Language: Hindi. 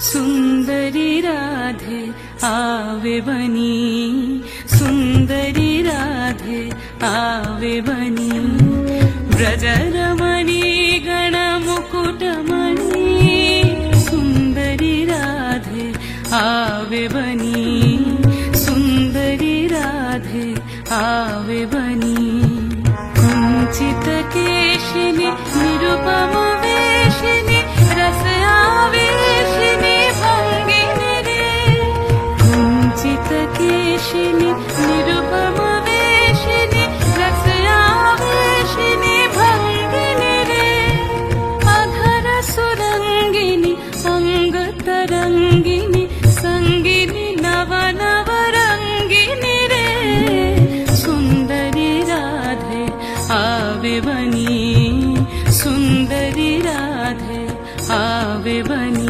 सुंदरी राधे आवे बनी, सुंदरी राधे आवे बनी, ब्रजरमणी गणमुकुटमणि, सुंदरी राधे आवे बनी, सुंदरी राधे आवे बनी, कुंचित केशिनी निरुपम वेशिनी रस आवेशिनी भंगिनी रे, कुंचित केशिनी निरुपम वेशिनी रस आवेशिनी भंगिनी रे, अधर सुरंगिनी अंग तरंगिनी संगिनी नव नव रंगिनी रे, सुंदरी राधे आवे बनी, सुंदरी राधे आवे बनी।